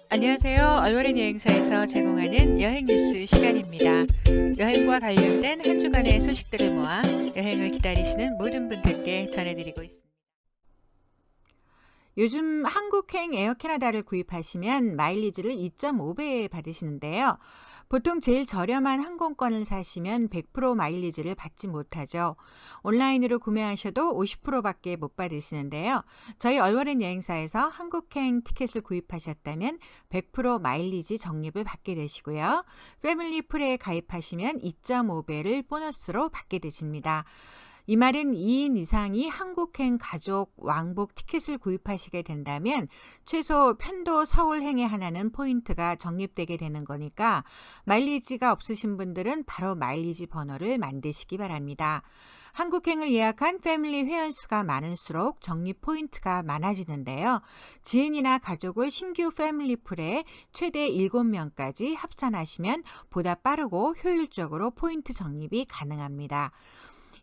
안녕하세요. 얼버린 여행사에서 제공하는 여행 뉴스 시간입니다. 여행과 관련된 한 주간의 소식들을 모아 여행을 기다리시는 모든 분들께 전해드리고 있습니다. 요즘 한국행 에어캐나다를 구입하시면 마일리지를 2.5배 받으시는데요. 보통 제일 저렴한 항공권을 사시면 100% 마일리지를 받지 못하죠. 온라인으로 구매하셔도 50%밖에 못 받으시는데요. 저희 얼버린 여행사에서 한국행 티켓을 구입하셨다면 100% 마일리지 적립을 받게 되시고요. 패밀리 풀에 가입하시면 2.5배를 보너스로 받게 되십니다. 이 말은 2인 이상이 한국행 가족 왕복 티켓을 구입하시게 된다면 최소 편도 서울행에 하나는 포인트가 적립되게 되는 거니까 마일리지가 없으신 분들은 바로 마일리지 번호를 만드시기 바랍니다. 한국행을 예약한 패밀리 회원수가 많을수록 적립 포인트가 많아지는데요. 지인이나 가족을 신규 패밀리 풀에 최대 7명까지 합산하시면 보다 빠르고 효율적으로 포인트 적립이 가능합니다.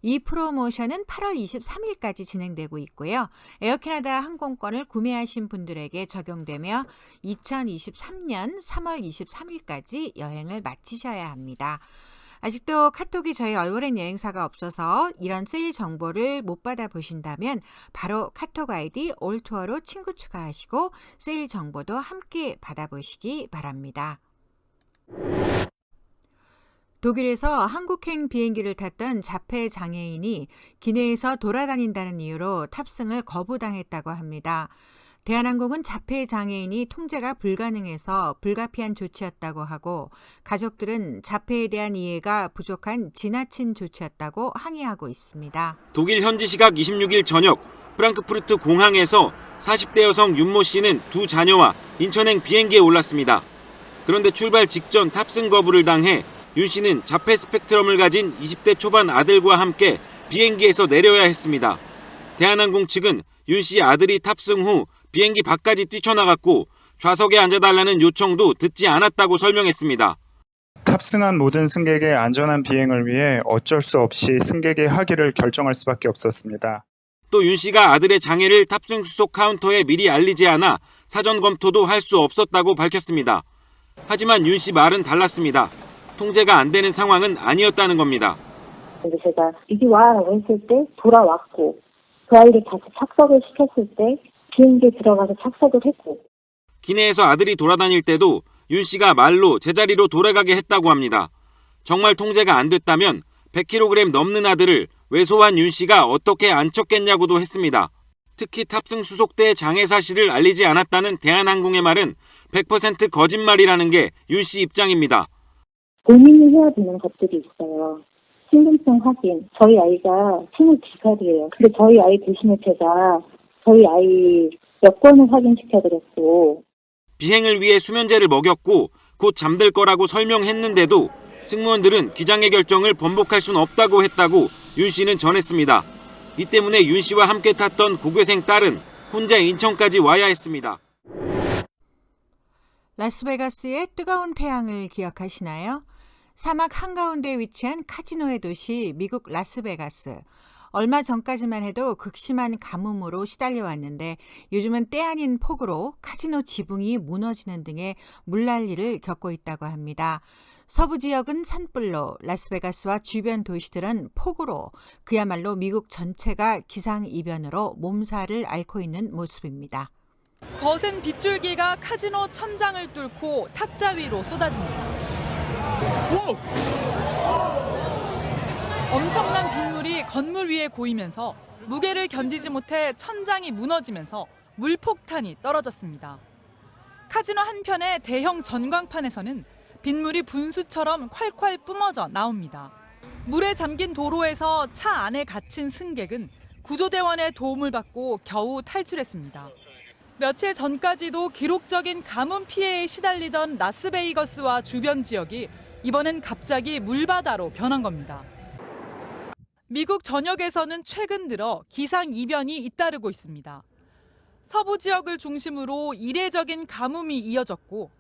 이 프로모션은 8월 23일까지 진행되고 있고요. 에어캐나다 항공권을 구매하신 분들에게 적용되며 2023년 3월 23일까지 여행을 마치셔야 합니다. 아직도 카톡이 저희 얼버린 여행사가 없어서 이런 세일 정보를 못 받아보신다면 바로 카톡 아이디 올투어로 친구 추가하시고 세일 정보도 함께 받아보시기 바랍니다. 독일에서 한국행 비행기를 탔던 자폐 장애인이 기내에서 돌아다닌다는 이유로 탑승을 거부당했다고 합니다. 대한항공은 자폐 장애인이 통제가 불가능해서 불가피한 조치였다고 하고 가족들은 자폐에 대한 이해가 부족한 지나친 조치였다고 항의하고 있습니다. 독일 현지 시각 26일 저녁 프랑크푸르트 공항에서 40대 여성 윤모 씨는 두 자녀와 인천행 비행기에 올랐습니다. 그런데 출발 직전 탑승 거부를 당해 윤 씨는 자폐 스펙트럼을 가진 20대 초반 아들과 함께 비행기에서 내려야 했습니다. 대한항공 측은 윤 씨 아들이 탑승 후 비행기 밖까지 뛰쳐나갔고 좌석에 앉아달라는 요청도 듣지 않았다고 설명했습니다. 탑승한 모든 승객의 안전한 비행을 위해 어쩔 수 없이 승객의 하기를 결정할 수밖에 없었습니다. 또 윤 씨가 아들의 장애를 탑승 수속 카운터에 미리 알리지 않아 사전 검토도 할 수 없었다고 밝혔습니다. 하지만 윤 씨 말은 달랐습니다. 통제가 안 되는 상황은 아니었다는 겁니다. 근데 제가 이리 와라고 했을 때 돌아왔고 그 아이를 다시 착석을 시켰을 때 비행기에 들어가서 착석을 했고 기내에서 아들이 돌아다닐 때도 윤 씨가 말로 제자리로 돌아가게 했다고 합니다. 정말 통제가 안 됐다면 100kg 넘는 아들을 왜소한 윤 씨가 어떻게 안쳤겠냐고도 했습니다. 특히 탑승 수속대의 장애 사실을 알리지 않았다는 대한항공의 말은 100% 거짓말이라는 게 윤 씨 입장입니다. 본인이 해야 되는 것들이 있어요. 신분증 확인. 저희 아이가 22살이에요. 근데 저희 아이 대신에 제가 저희 아이 여권을 확인시켜드렸고 비행을 위해 수면제를 먹였고 곧 잠들 거라고 설명했는데도 승무원들은 기장의 결정을 번복할 수는 없다고 했다고 윤 씨는 전했습니다. 이 때문에 윤 씨와 함께 탔던 고교생 딸은 혼자 인천까지 와야 했습니다. 라스베가스의 뜨거운 태양을 기억하시나요? 사막 한가운데 위치한 카지노의 도시 미국 라스베가스. 얼마 전까지만 해도 극심한 가뭄으로 시달려왔는데 요즘은 때 아닌 폭우로 카지노 지붕이 무너지는 등의 물난리를 겪고 있다고 합니다. 서부 지역은 산불로, 라스베가스와 주변 도시들은 폭우로 그야말로 미국 전체가 기상이변으로 몸살을 앓고 있는 모습입니다. 거센 빗줄기가 카지노 천장을 뚫고 탁자 위로 쏟아집니다. 엄청난 빗물이 건물 위에 고이면서 무게를 견디지 못해 천장이 무너지면서 물폭탄이 떨어졌습니다. 카지노 한편의 대형 전광판에서는 빗물이 분수처럼 콸콸 뿜어져 나옵니다. 물에 잠긴 도로에서 차 안에 갇힌 승객은 구조대원의 도움을 받고 겨우 탈출했습니다. 며칠 전까지도 기록적인 가뭄 피해에 시달리던 라스베이거스와 주변 지역이 이번엔 갑자기 물바다로 변한 겁니다. 미국 전역에서는 최근 들어 기상이변이 잇따르고 있습니다. 서부 지역을 중심으로 이례적인 가뭄이 이어졌고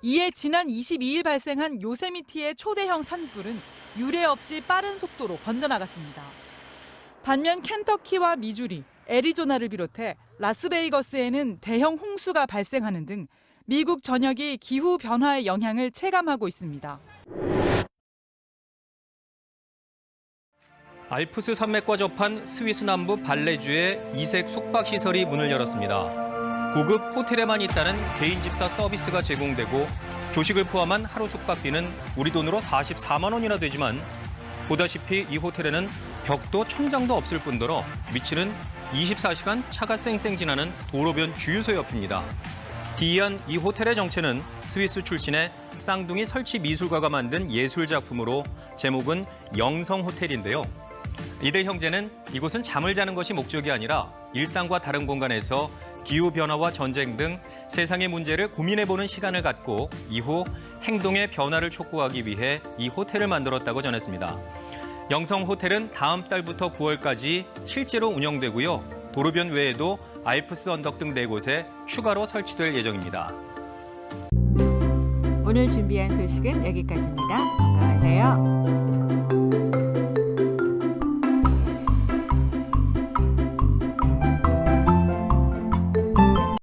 이에 지난 22일 발생한 요세미티의 초대형 산불은 유례 없이 빠른 속도로 번져나갔습니다. 반면 켄터키와 미주리, 애리조나를 비롯해 라스베이거스에는 대형 홍수가 발생하는 등 미국 전역이 기후 변화의 영향을 체감하고 있습니다. 알프스 산맥과 접한 스위스 남부 발레주의 이색 숙박시설이 문을 열었습니다. 고급 호텔에만 있다는 개인 집사 서비스가 제공되고 조식을 포함한 하루 숙박비는 우리 돈으로 44만 원이나 되지만 보다시피 이 호텔에는 벽도 천장도 없을 뿐더러 위치는 24시간 차가 쌩쌩 지나는 도로변 주유소 옆입니다. 기이한 이 호텔의 정체는 스위스 출신의 쌍둥이 설치 미술가가 만든 예술 작품으로 제목은 영성호텔인데요. 이들 형제는 이곳은 잠을 자는 것이 목적이 아니라 일상과 다른 공간에서 기후변화와 전쟁 등 세상의 문제를 고민해보는 시간을 갖고 이후 행동의 변화를 촉구하기 위해 이 호텔을 만들었다고 전했습니다. 영성호텔은 다음 달부터 9월까지 실제로 운영되고요. 도로변 외에도 알프스 언덕 등 4곳에 추가로 설치될 예정입니다. 오늘 준비한 소식은 여기까지입니다. 건강하세요.